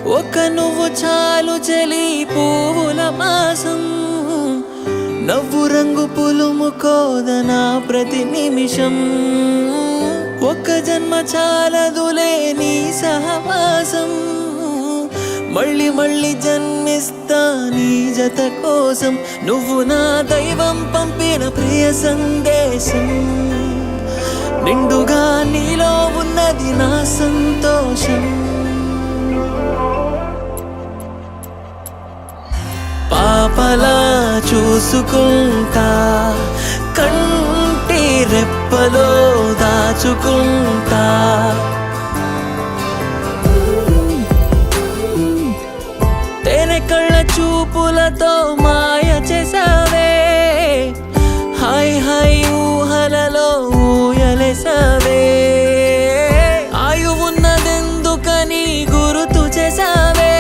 ఒక నువ్వు చాలు చలి పువ్వుల మాసం నవ్వు రంగు పులుముకోదనా ప్రతి నిమిషం ఒక జన్మ చాలదులే నీ సహవాసం మళ్ళీ మళ్ళీ జన్మిస్తా నీ జత కోసం నువ్వు నా దైవం పంపిన ప్రియ సందేశం నిండుగా నీలో ఉన్నది నా సంతోషం పాపలా చూసుకుంటా కంటి రెప్పలో దాచుకుంటా తేనె కళ్ళ చూపులతో మాయ చేసావే హాయ్ హాయ్ ఊహలలో ఊయలేసావే ఆయువున్నదెందుకని గుర్తు చేసావే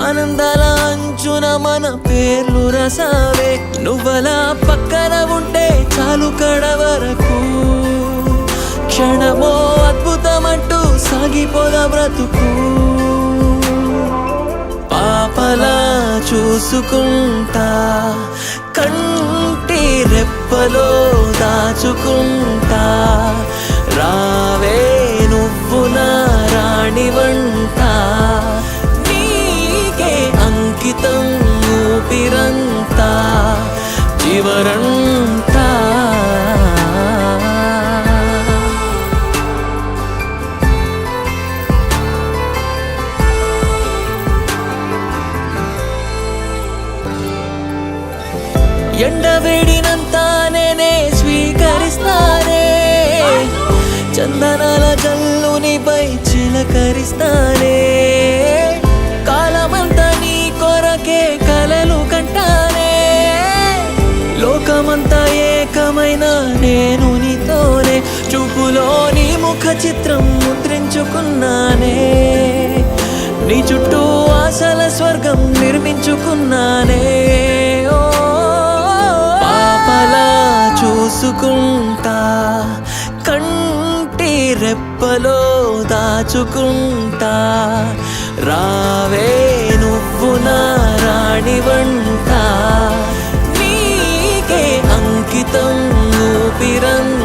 ఆనందాల అంచున మన పేర్లు రసావే నువ్వలా పక్కన ఉంటే చాలు కడ వరకు క్షణమో అద్భుతమంటూ సాగిపోదా బ్రతుకు పాపలా చూసుకుంటా కంటి రెప్పలో దాచుకుంటా రావే నువ్వు నా రాణివంట నీకే అంకితం ఊపిరంతా చివరంతా ఎండవేడినంతా నేనే స్వీకరిస్తానే చందనాల జల్లునిపై చిలకరిస్తానే కాలమంతా నీ కొరకే కలలు కంటానే లోకమంతా ఏకమైన నేను నీతోనే చూపులో నీ ముఖ చిత్రం ముద్రించుకున్నానే నీ చుట్టూ ఆశల స్వర్గం నిర్మించుకున్నానే చూసుకుంటా కంటి రెప్పలో దాచుకుంటా రావే నువ్వు నా రాణివంట నీకే అంకితం ఊపిరంతా